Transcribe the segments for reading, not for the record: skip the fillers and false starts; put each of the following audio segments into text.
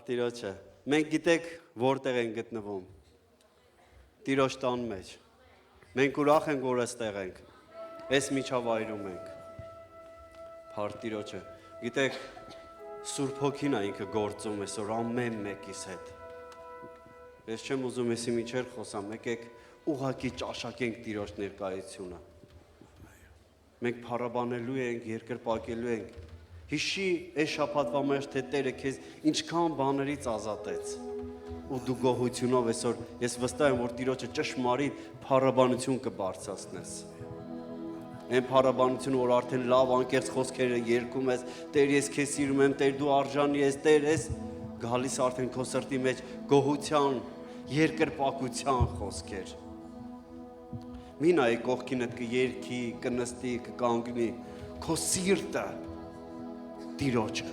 Արտիրոջը, մենք գիտեք որտեղ են գտնվում, Տիրոջ տան մեջ, մենք ուրախ ենք, որ այստեղ ենք, այս միջավայրում ենք, Արտիրոջը, գիտեք Սուրբ Հոգին է ինքը գործում այսօր ամեն մեկիս հետ, ես չեմ ուզում եսի միջեր խոսամ, եկեք ուղղակի ճաշակենք Տիրոջ ներկայությունը, մենք փառաբանելու ենք, երկրպագելու ենք, հիշի այս շաբաթվա մեջ թե Տերը քեզ ինչքան բաներից ազատեց ու դու գոհությունով այսօր ես վստահ եմ որ Տիրոջը ճշմարիտ փառաբանություն կբարձրացնես այն փառաբանությունը որ արդեն լավ անկեղծ խոսքերը երգում ես Տեր ես քեզ սիրում եմ Տեր դու արժանի ես Տեր ես գալիս արդեն քո սրտի մեջ գոհության երկրպագության խոսքեր մի նայ կողքինդ կերքի կնստի կկանգնի քո սիրտը Տիրոջը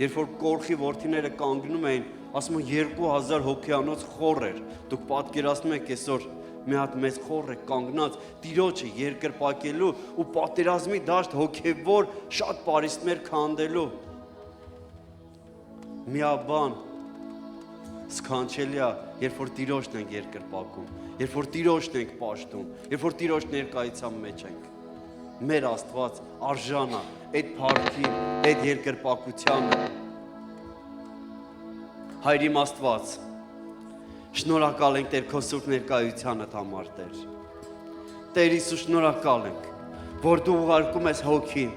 Երբ որ կորխի որդիները կանգնում էին, ասում են 2000 հոգեանոց խոր էր, դուք պատկերացնում եք այսօր մի հատ մեծ խոր է կանգնած Տիրոջը երկրպագելու ու պատերազմի դաշտ հոգևոր շատ պարիսպներ քանդելու միաբան սքանչելիա, երբ որ Տիրոջն ենք երկրպագում, երբ որ Տիրոջն ենք պաշտում, երբ որ Տիրոջ ներկայության մեջ ենք մեր Աստված արժանա այդ փառքին, այդ երկրպագությանը Հայր իմ Աստված շնորհակալ ենք Տեր քո սուրբ ներկայությանդ համար Տեր Տեր Հիսուս շնորհակալ ենք որ դու ուղարկում ես հոգին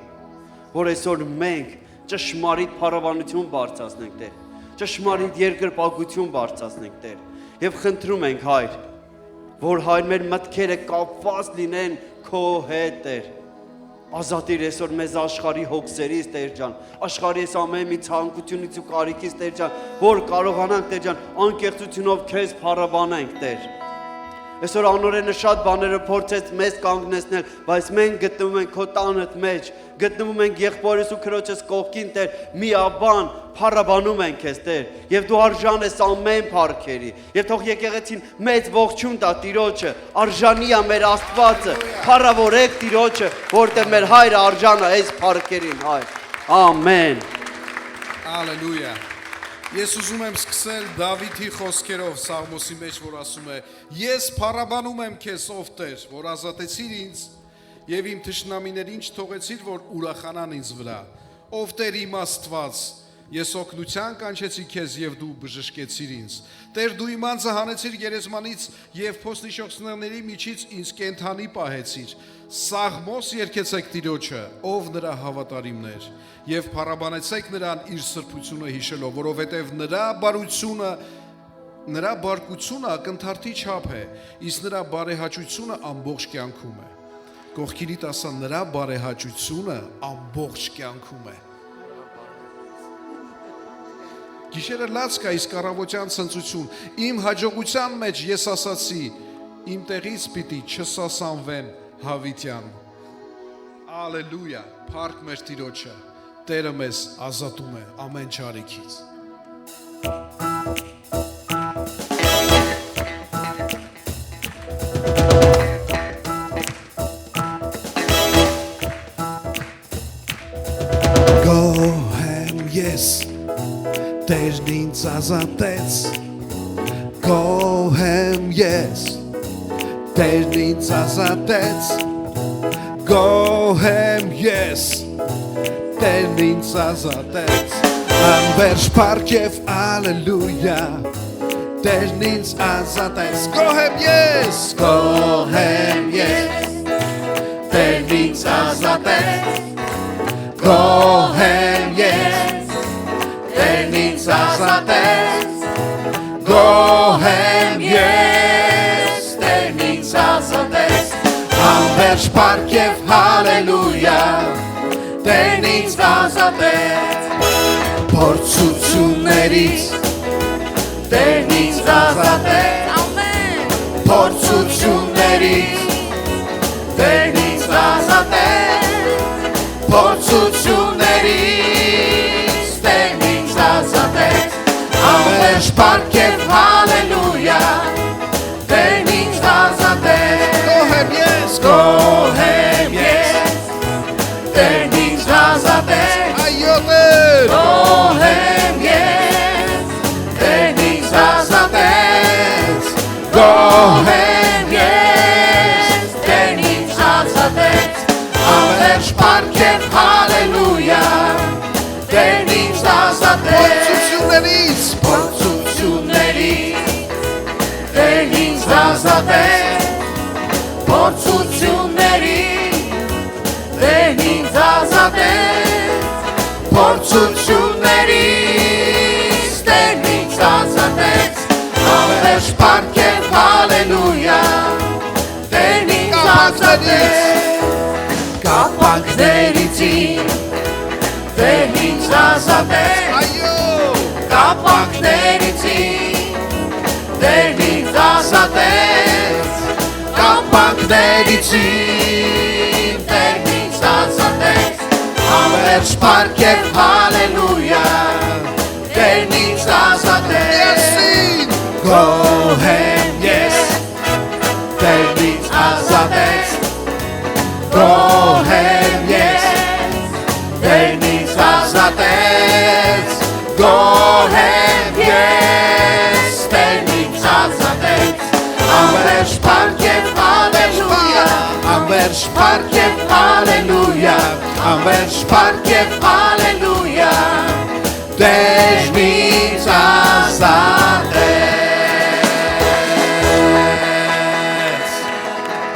որ այսօր մենք ճշմարիտ փառաբանություն բարձրացնենք Տեր ճշմարիտ երկրպագություն բարձրացնենք Տեր եւ խնդրում ենք Հայր որ Հայր մեր մտքերը կապված լինեն քո հետ Տեր Ազատիր այսօր մեզ աշխարհի հոգսերից Տեր ջան, աշխարհի այս ամեն մի ցանկությունից ու կարիքից Տեր ջան, որ կարողանանք Տեր ջան, անկեղծությունով քեզ փառաբանենք Տեր։ Այսօր անօրենը շատ բաները փորձեց մեզ կանգնեցնել, բայց մենք գտնվում ենք քո տանդ մեջ, գտնվում ենք եղբորս ու քրոջս կողքին Տեր, միաբան փառաբանում ենք քեզ Տեր, եւ դու արժան ես ամեն փառքերի, եւ թող եկեղեցին մեծ ողջույն տա Տիրոջը, արժանի է մեր Աստվածը, փառավորեք Տիրոջը, որտեղ մեր Հայրը արժան է այս փառքերին, Հայր։ Ամեն։ Հալելույա։ Ես ուզում եմ սկսել Դավիթի խոսքերով Սաղմոսի մեջ, որ ասում է. Ես փառաբանում եմ քեզ, ով Տեր, որ ազատեցիր ինձ եւ իմ թշնամիներին չթողեցիր, որ ուրախանան ինձ վրա։ Ով Տեր իմ Աստված, ես օգնության կանչեցի քեզ եւ դու բժշկեցիր ինձ։ Տեր դու իմ անձը հանեցիր գերեզմանից եւ փոսնիշոցների միջից ինձ կենթանի պահեցիր։ Սաղմոս երկեցեք Տիրոջը, ով նրա հավատարիմներ, եւ փառաբանեցեք նրան իր սրբությունը հիշելով, որովհետեւ նրա բարկությունը ակնթարթի չափ է, իսկ նրա բարեհաճությունը ամբողջ կյանքում է։ Կողքինիդ ասա նրա բարեհաճությունը ամբողջ կյանքում է։ Գիշերը լաց կա իսկ առավոտյան ցնծություն։ Իմ հաջողության մեջ ես ասացի, իմ տեղից պիտի չսասանվեմ հավիտյան։ Ալելույա, փառք մեր Տիրոջը, Տերը մեզ ազատում է ամեն չարիքից։ Գոհեմ ես Տերն ինձ ազատեց, գոհեմ ես, Տերն ինձ ազատեց, գոհեմ ես, Տերն ինձ ազատեց, անվերջ փառք եւ ալելույա, Տերն ինձ ազատեց, գոհեմ ես, Տերն ինձ ազատեց, գոհեմ ես, Տերն ինձ ազատեց, գոհեմ ես, Տերն ինձ ազատեց, անվերջ փառք եւ հալելույա, Տերն ինձ ազատեց, փորձություններից, Տերն ինձ ազատեց, փորձություններից, Տերն ինձ ազատեց, փորձություններից, Տերն ինձ ազատեց, անվերջ փառք եւ հալելույա, Տերն ինձ ազատեց, գոհեմ ես, Տերն ինձ ազատեց, այո Տեր, Փորձություններից Տերն ինձ ազատեց Փորձություններից Տերն ինձ ազատեց Փորձություններից Տերն ինձ ազատեց Անվերջ պարգև հալելույա Տերն ինձ ազատեց Կապանքներից Տերն ինձ ազատեց Կապանքներից Տերն ինձ ազատեց Կապանքներից Տերն ինձ ազատեց Անվերջ պարգև հալելույա Տերն ինձ ազատեց Գոհ եմ ես Տերն ինձ ազատեց Գոհ եմ ես Տերն ինձ ազատեց Գոհ եմ ես Տերն ինձ ազատեց Անվերջ պարգև հալելույա Անվերջ պարգև հալելույա Անվերջ պարգև հալելույա Տերն ինձ ազատեց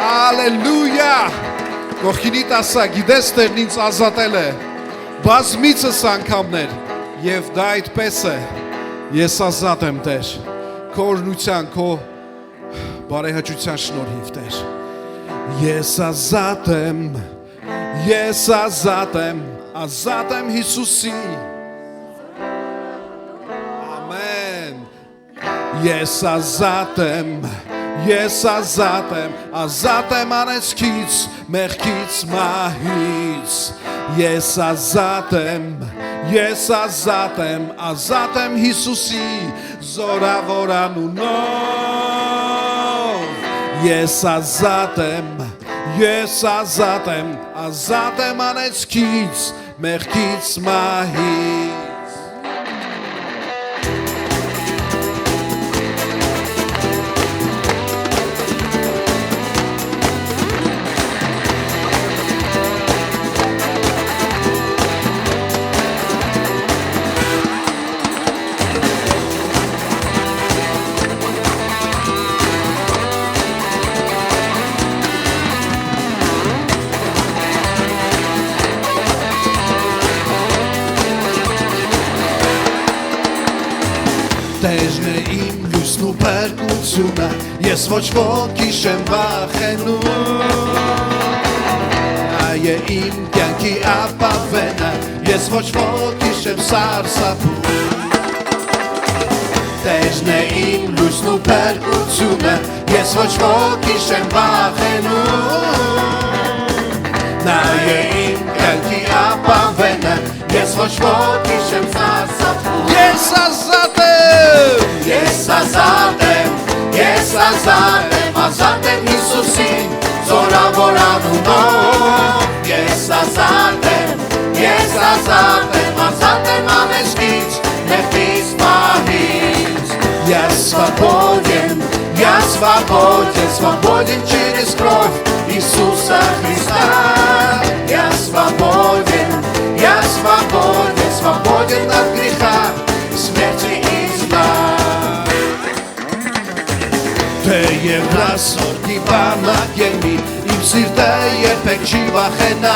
Ալելույա Գողքինիդ ասա գիտես Տերն ինձ ազատել է բազմիցս անգամներ եւ դա այդպես է ես ազատ եմ Տեր քո օրհնության քո բարեհաճության շնորհիվ Տեր ես ազատ եմ Հիսուսի ամեն ես ազատ եմ անեծքից, մեղքից, մահից Ես ազատ եմ Հիսուսի զորավոր անունով Ես ազատ եմ անեծքից, մեղքից, մահից Տերն է իմ լույսն ու փրկությունը, ես ոչ ոքի չեմ վախենում Այ է իմ կյանքի ապավենը, ես ոչ ոքի չեմ սարսափում Տերն է իմ լույսն ու փրկությունը, ես ոչ ոքի չեմ վախենում Նա է իմ կյանքի ապավենը, ես ոչ ոքի չեմ սարսափում Ես ազատ եմ Հիսուսին, զորավոր անունով Ես ազատ եմ անեծքից, մեղքից, մահից Я свободен через кровь Иисуса Христа Я свободен от греха, смерти и зла Թեև հրասորքի բանակ ելնի, իմ սիրտը երբեք չի վախենա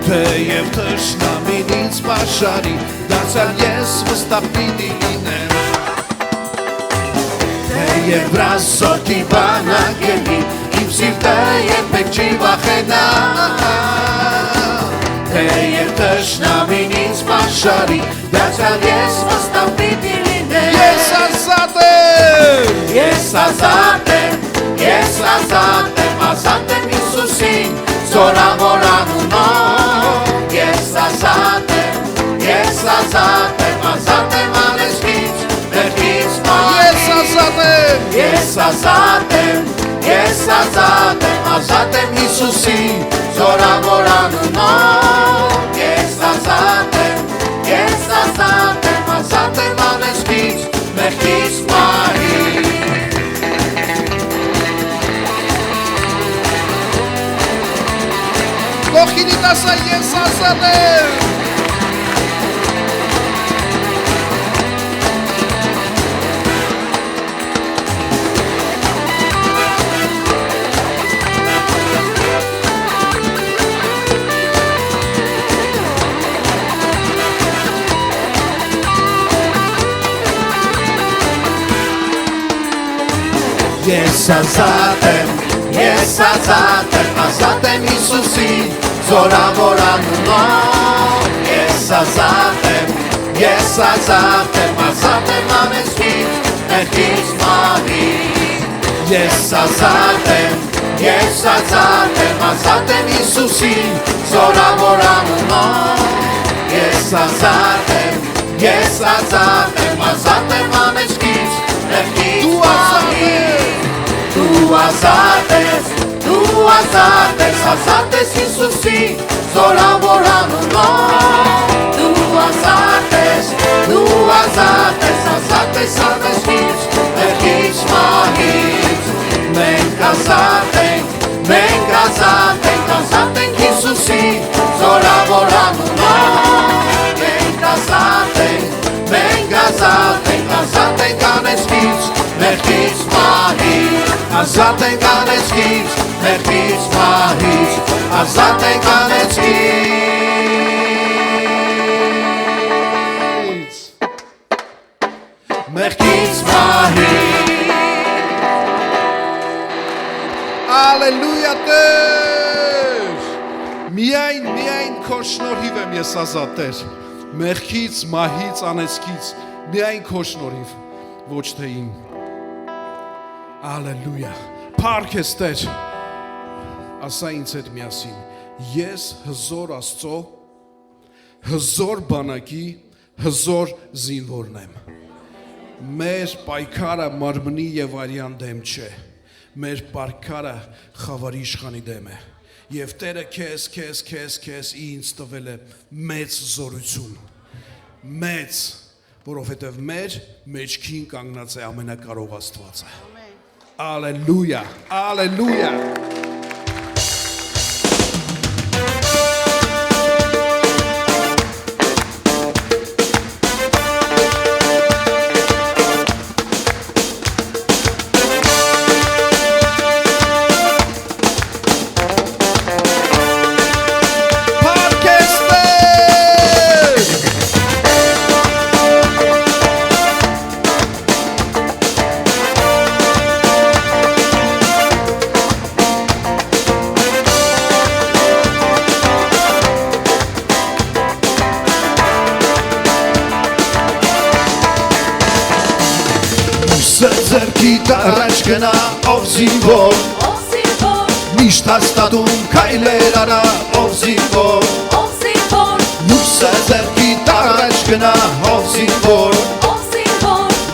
Թեև թշնամին ինձ պաշարի, դարձյալ ես վստահ պիտի լինեմ Թեև հրասորքի բանակ ելնի, իմ սիրտը երբեք չի վախենա Թեև թշնամին ինձ պաշարի, դարձյալ ես վստահ պիտի լինեմ Ես ազատ եմ Հիսուսին, զորավոր անունով Ես ազատ եմ անեծքից, մեղքից, մահից Ես ազատ եմ Հիսուսին, զորավոր անունով Ես ազատ եմ անեծքից, մեղքից, մահից Գողքինիդ ասա ես ազատ եմ Ես ազատ եմ Հիսուսի զորավոր անունով Ես ազատ եմ ամենքից մեղքից մահից Ես ազատ եմ Հիսուսի զորավոր անունով Ես ազատ եմ ամենքից մեղքից մահից Դու ազատ ես Հիսուսի զորավոր անունով Դու ազատ ես ամենքից մեղքից մահից Մենք ազատ ենք Հիսուսի զորավոր անունով Մենք ազատ ենք անեծքից մեղքից մահից Ազատ ենք անեծքից մեղքից մահից Ազատ ենք անեծքից մեղքից մահից Ալելույա Տեր Միայն քո շնորհիվ եմ ես ազատ Տեր Մեղքից, մահից, անեծքից Միայն քո շնորհիվ ոչ թե իմ Ալելույա Փառք ես Տեր Ասա ինձ հետ միասին Ես հզոր Աստծո հզոր բանակի հզոր զինվորն եմ Մեր պայքարը մարմնի եւ արյան դեմ չէ Մեր պայքարը խավարի իշխանի դեմ է Եվ Տերը քեզ ինձ տվել է մեծ զորություն Մեծ Որովհետև մեր մեջքին կանգնած է ամենակարող Աստվածը Ալելույա Ալելույա Ձերքիդ առաջ գնա ով զինվոր Միշտ հաստատում քայլեր արա ով զինվոր Լույսը ձերքիդ առաջ գնա ով զինվոր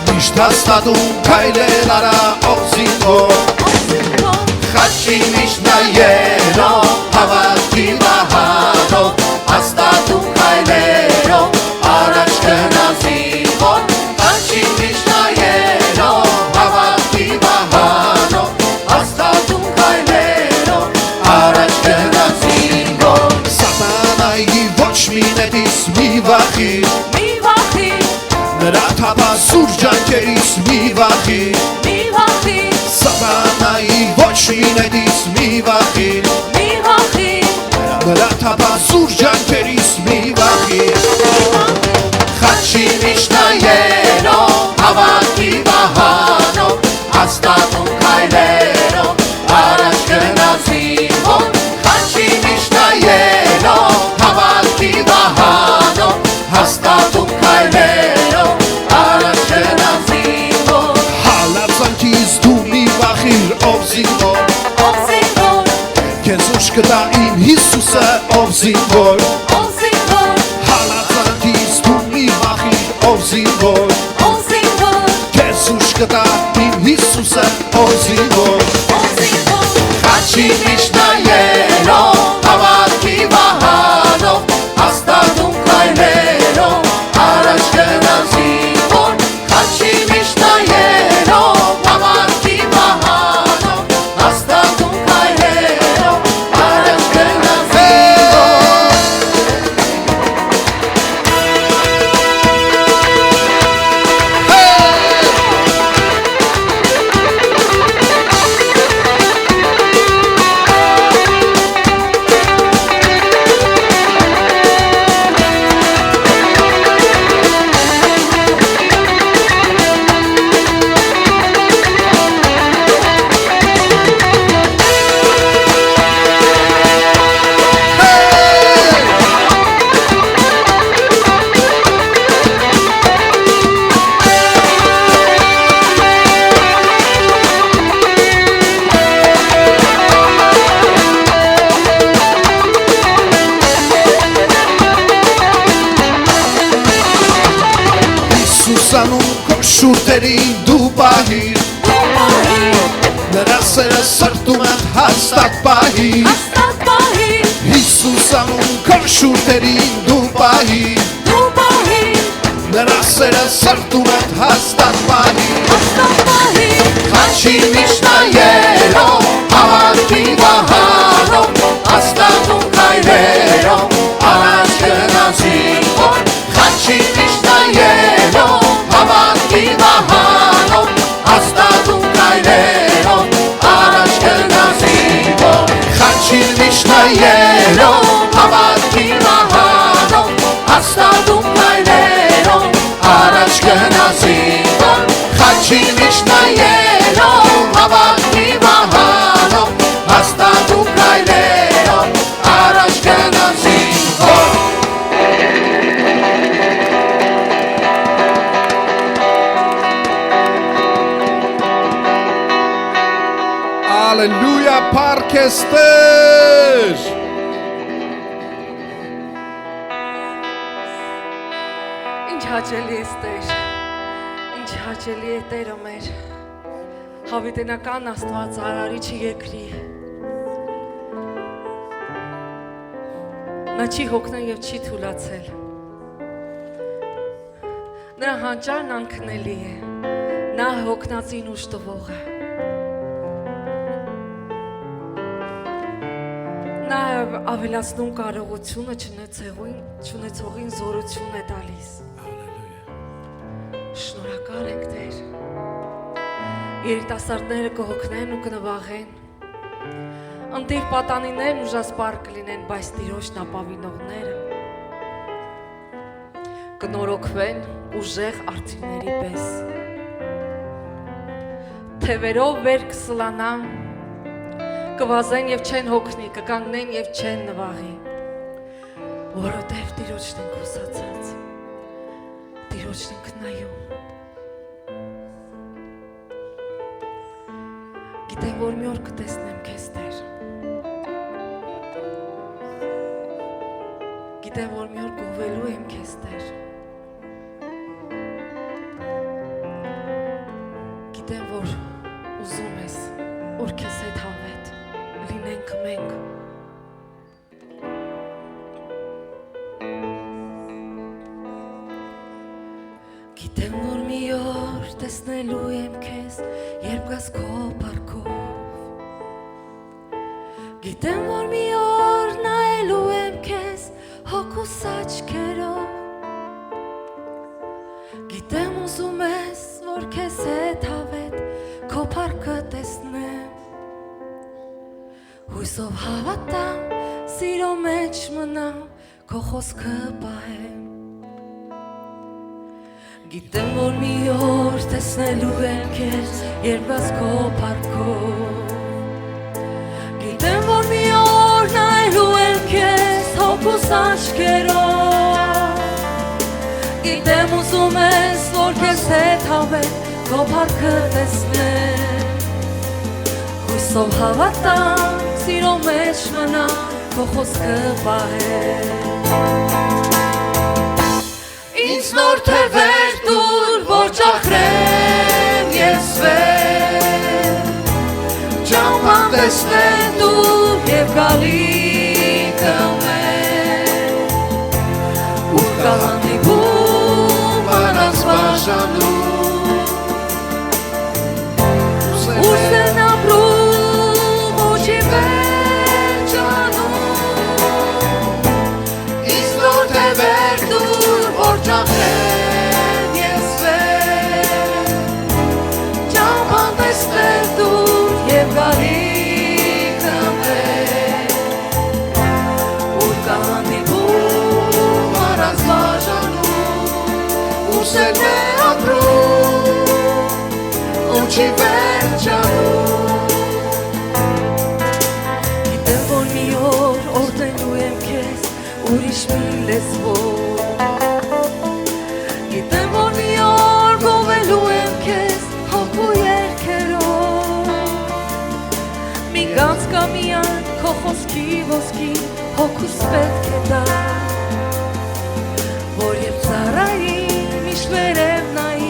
Միշտ հաստատում քայլեր արա ով զինվոր Խաչի միշտ նայելով հավատքի մահանով Հաստատում քայլերով առաջ գնա զինվոր Խաչի միշտ Նրա թափասուր ջանքերից մի վախիր Սատանայի ոչ մի նետից մի վախիր Նրա թափասուր ջանքերից մի վախիր Խաչի միշտ նայելով հավատքի մահանով Հաստատում քայլերով առաջ գնա զինվոր Խաչի միշտ նայելով հավատքի մահանով Հաստատում քայլերով առաջ գնա զինվոր Հալածանքից դու մի վախիր ով զինվոր Քեզ ուժ կտա իմ Հիսուսը ով զինվոր Հալածանքից դու մի վախիր ով զինվոր Քեզ ուժ կտա իմ Հիսուսը ով զինվոր Խաչի միշտ նայելով հավատքի մահանով Հաստատում քայլերով առաջ գնա զինվոր Խաչի միշտ նայելով հավատքի մահանով Հաստատում քայլերով առաջ գնա զինվոր անում քո շուրթերին դու պահիր Նրա սերը սրտում հաստատ պահիր Հիսուս անում քո շուրթերին դու պահիր Նրա սերը սրտում հաստատ պահիր Խաչի միշնայերով հավատքի վահանով Աստատում կայրերով առաջ գնացին որ Խաչի միշնայերով հավատքի վահանով Աստատում կայրերով առաջ գնացին որ Խաչի միշնայերով հավատքի վահանով Աստատում կայրերով առաջ գնացին որ Խաչի միշնայերով հավատքի վահանով Աստատում կայրերով առաջ գնացին որ Ալելույա պարքեստեր Ինչ հաճելի ես Տեր, ինչ հաճելի է Տերը մեր, հավիտենական Աստված արարիչը երկրի։ Նա չի հոգնել և չի թուլացել։ Նրա հանճարն անքնելի է, նա հոգնածին ուժ տվողը։ Նա ավելացնում կարողությունը չունեցողին զորություն է տալիս։ Շնորհակալ ենք Տեր։ Երիտասարդները կհոգնեն ու կնվաղեն։ Ընտիր պատանիներն ուժասպառ կլինեն, բայց Տիրոջն ապավինողները կնորոգվեն ուժեղ արծիների պես։ Թևերով վեր կսլանան, կվազեն և չեն հոգնի, կկանգնեն և չեն նվաղի, որովհետև Տիրոջն ենք հուսացած, Տիրոջն ենք նայում։ Գիտեմ, որ մի օր կտեսնեմ քեզ Տեր։ Գիտեմ, որ մի օր գովելու եմ քեզ Տեր։ Գիտեմ, որ ուզում ես, որ քեզ հետ հավետ լինենք մենք։ Գիտեմ, որ մի օր տեսնելու եմ քեզ, երբ գաս քո պարկով։ Գիտեմ, որ մի օր նայելու եմ քեզ հոգուս աչքերով։ Գիտեմ, ուզում ես, որ քեզ հետ հավետ քո պարկը տեսնեմ։ Հույսով հավատամ, սիրո մեջ մնամ, քո խոսքը պահեմ։ Գիտեմ, որ մի օր տեսնելու եմ քեզ, երբ գաս քո պարկով։ Գիտեմ, որ մի օր նայելու եմ քեզ հոգուս աչքերով։ Գիտեմ, ուզում ես, որ քեզ հետ հավետ քո պարկը տեսնեմ։ Հույսով հավատամ, սիրո մեջ մնամ, քո խոսքը պահեմ։ Ինձ նոր թևեր տուր, որ ճախրեմ ես վեր, ճամփան տեսնեմ դուր և գալիքը մեր, ուր կհանդիպում առանց բաժանում, ուր սեն ապրում ու չի վերջանում, ինձ նոր թևեր տուր, որ ճախրեմ ես վեր, ճամփան տեսնեմ դուր և գալիքը մեր, ուր կհանդիպում առանց բաժանում, ուր սերն է ապրում ու չի վերջանում։ Գիտեմ, որ մի օր օրհնելու եմ քեզ ուրիշ մի լեզվով։ Գիտեմ, որ մի օր գովելու եմ քեզ հոգու երգերով։ Մի գանձ կա միայն քո խոսքի ոսկի հոգուս պետք է տա, որ երբ ծառայի միշտ վերև նայի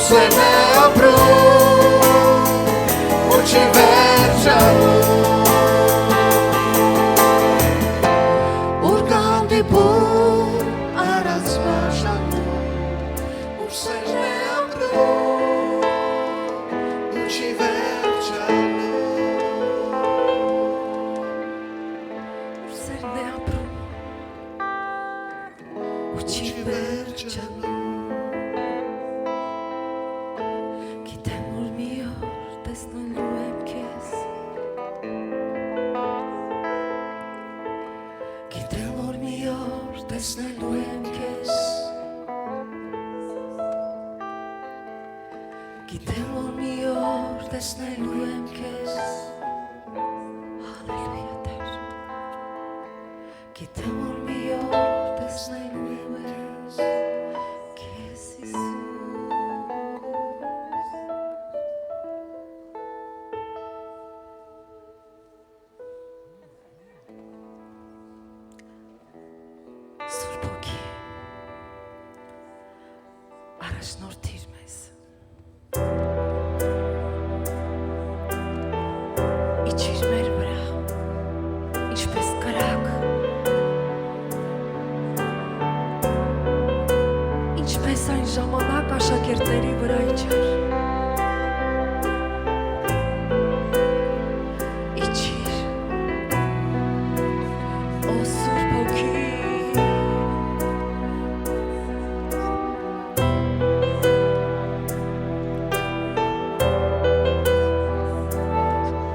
սերն է ապրում ու չի վերջանում Ուր կհանդիպում առած վարժանում Ուր սերն է ապրում ու չի վերջանում Ուր սերն է ապրում ու չի վերջանում Գիտեմ որ մի օր տեսնելու եմ քեզ Գիտեմ որ մի օր տեսնելու եմ քեզ Գիտեմ որ մի օր տեսնելու եմ քեզ Հալելույա Տեր Գիտեմ որ մի օր տեսնելու եմ քեզ Հիսուս Սուրբ Հոգի առաջնորդիր մեզ Իջիր մեր վրա ինչպես կրակ Ինչպես այն ժամանակ աշակերտների վրա իջար Իջիր Օ Սուրբ Հոգի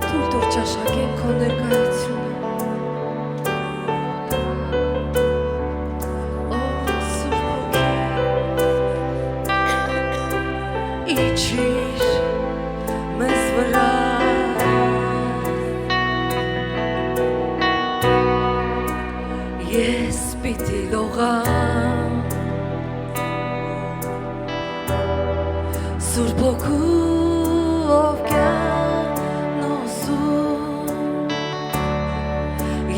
Թույլ ճաշակեն քո ներկայությունը Օ Սուրբ Հոգի Իջիր մեզ վրա Ես պիտի լողամ Սուրբ Հոգու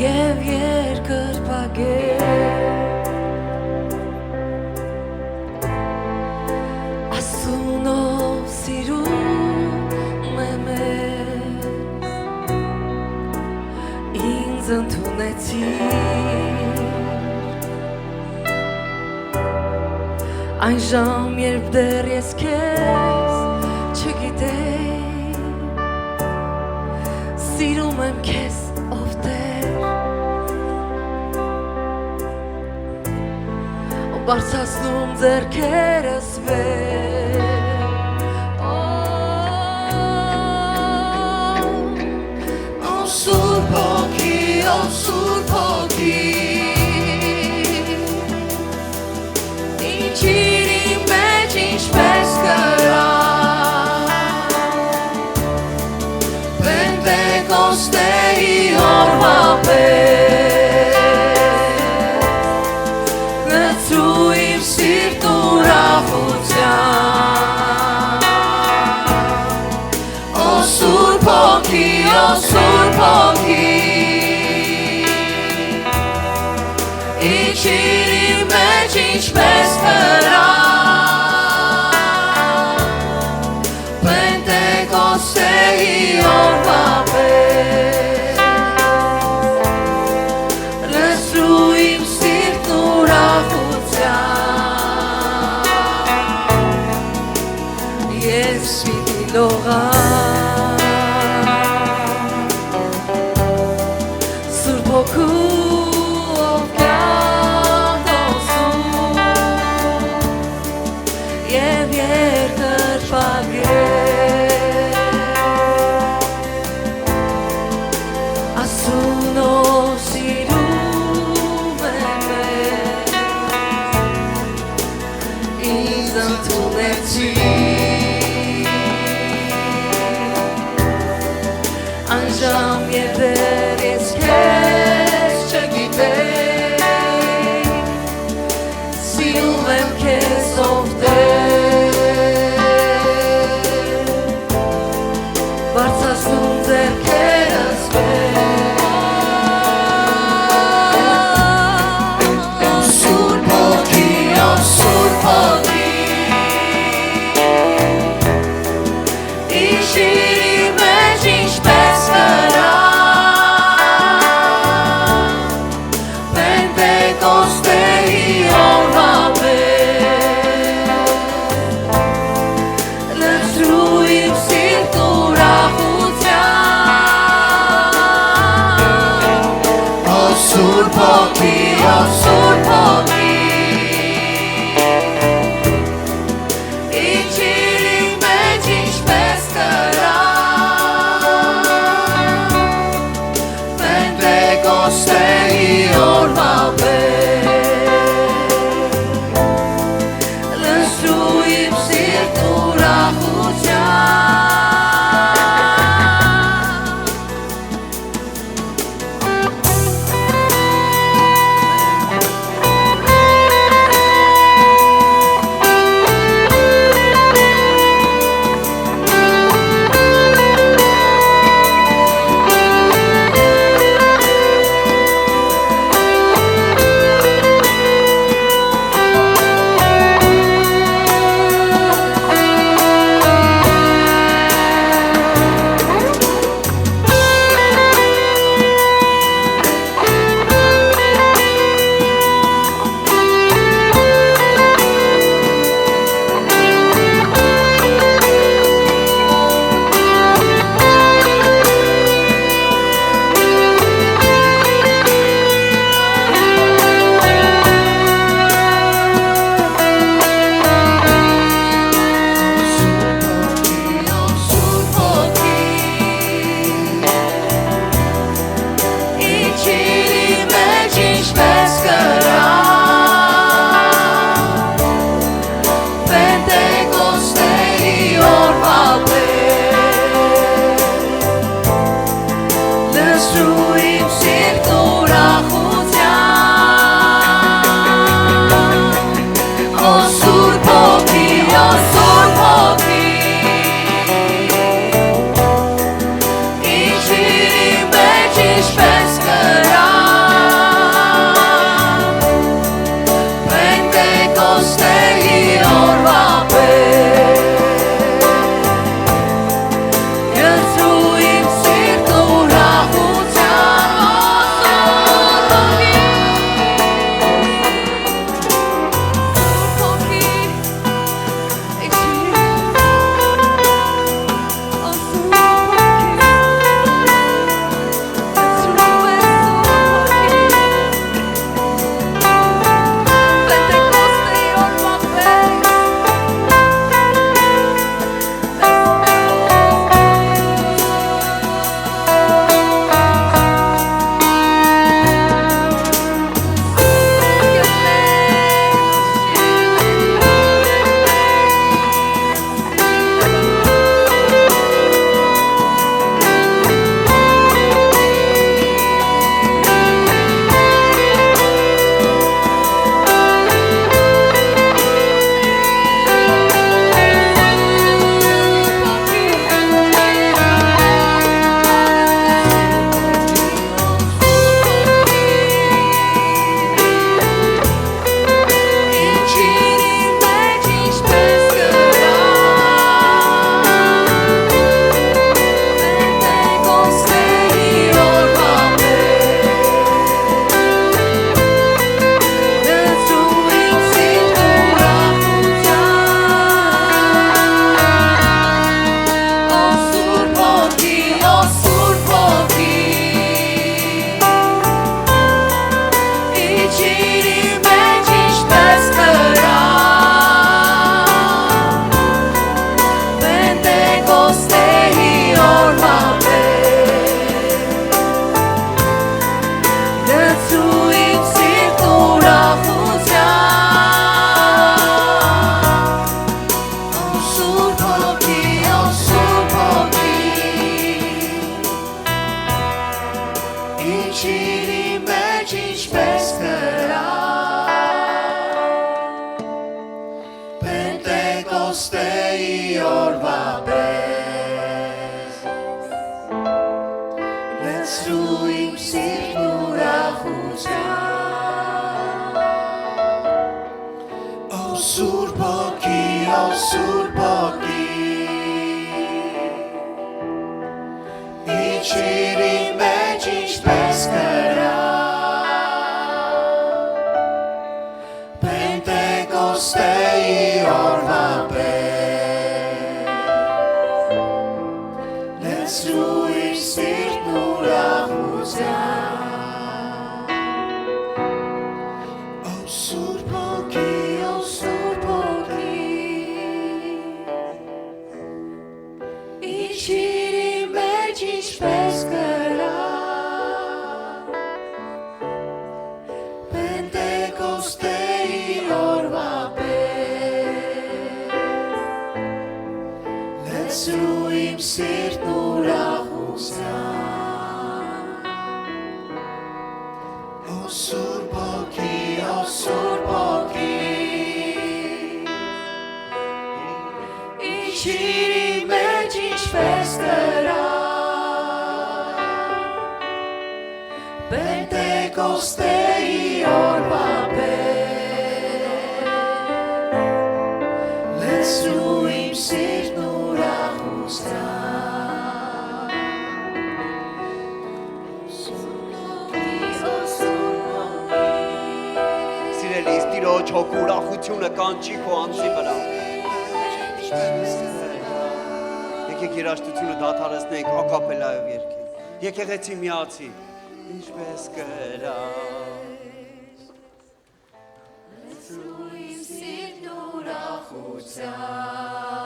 Եվ երկրպագել Ասունով սիրում է մեզ Ինձ ընդունեցիր Այն ժամ երբ դեռ ես քեզ չգիտեի Սիրում եմ քեզ ով Տեր Բարձրացնում ձեռքերս վեր Օ Սուրբ Հոգի, Օ Սուրբ Հոգի Իջիր իմ մեջ ինչպես կրակ Պենտեկոստեի օրվա պես Գցրու իմ սիրտ ուրախության Օ Սուրբ Հոգի, Օ Սուրբ Հոգի Իջիր իմ մեջ ինչպես կրակ Պենտեկոստեի օրվա պես Լսրու իմ սիրտ ուրախության Ես պիտի լողամ Սուրբ Հոգու Եվ երկրպագել Ասունով սիրում է մեզ Ինձ ընդունեցիր Այն ժամ երբ դեռ ես քեզ չգիտեի Սիրում եմ քեզ ով Տեր օրվա պես լցրու իմ սիրտն ուրախությամբ Ո Սուրբ Հոգի, Ո Սուրբ Հոգի Իջիր իմ մեջ ինչպես կրա Պենտեկոստեի օրվա պես լցրու իմ սիրտն ուրախությամբ Ո Սուրբ Հոգի, Ո Սուրբ Հոգի Իջիր իմ մեջ ինչպես կրա Պենտեկոստեի օրվա պես լցրու իմ սիրտն ուրախությամբ Ո Սուրբ Հոգի, Ո Սուրբ Հոգի Իջիր իմ մեջ ինչպես կրա Պենտեկոստեի օրվա պես լցրու իմ սիրտն ուրախությամբ Սիրելիս Տիրոջ հոգու ուրախությունը կանչի քո անձի վրա։ Եկեք երաժշտությունը դադարեցնենք ակապելայով երգենք։ Եկեղեցի միացի։ Ինչպես կրա։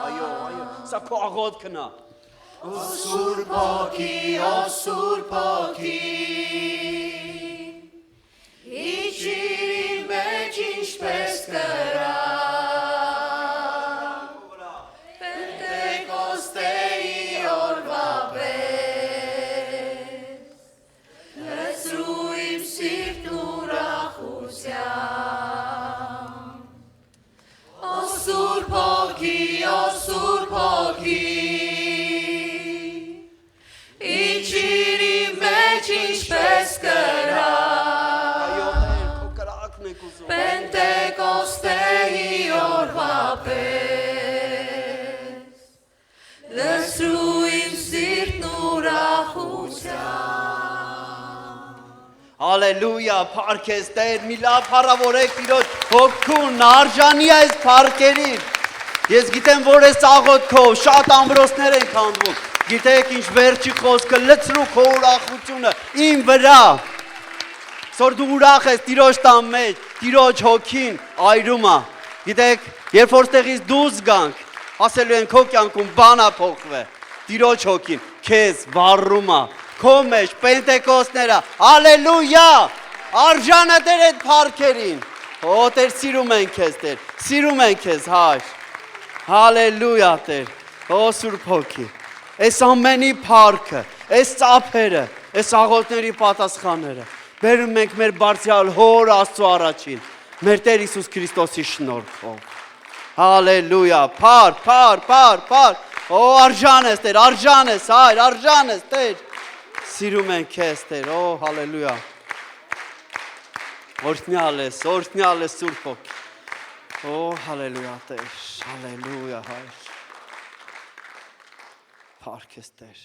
Այո, սա քո աղոթքն է։ Ո Սուրբ Հոգի, Ո Սուրբ Հոգի Իջիր իմ մեջ ինչպես կրա Պենտեկոստեի օրվա պես լցրու իմ սիրտն ուրախությամբ Ո Սուրբ Հոգի, Ո Սուրբ Հոգի Իջիր իմ մեջ ինչպես կրա Այո, Տեր, քո կրակն եք ուզում։ Պենտեկոստեի օրվա պես լցրու իմ սիրտն ուրախությամբ Հալելույա, փառքես Տեր, մի լավ փառավորեք Տիրոջ հոգուն, արժանի այս փառքերին։ Ես գիտեմ, որ այս աղոթքով շատ ամրոցներ են քանդվում։ Գիտեք ինչ վերջի խոսքը լցրու քո ուրախությունը իմ վրա։ Որ դու ուրախ ես Տիրոջ տան մեջ, Տիրոջ հոգին այրում է։ Գիտեք, երբ որ տեղից դուրս գանք, ասելու են քո կյանքում բան է փոխվել։ Տիրոջ հոգին քեզ վառում է։ Քո մեջ Պենտեկոստները, հալելույա, արժանը Տեր այդ փառքերին։ Ո Տեր, սիրում ենք քեզ Տեր, սիրում ենք քեզ հայր։ Հալելույա Տեր, ո Սուրբ Հոգի։ Այս ամենի փառքը, այս ծափերը, այս աղոթքների պատասխանները բերում ենք մեր բարձրյալ Հոր Աստծո առաջին, մեր Տեր Հիսուս Քրիստոսի շնորհքով։ Հալելույա, փառք, ո արժան ես Տեր, արժան ես հայր, արժան ես Տեր։ Սիրում ենք քեզ Տեր, ո հալելույա։ Օրհնյալ ես Սուրբ Հոգի։ Ո հալելույա Տեր, հալելույա հայր։ Փառք ես Տեր։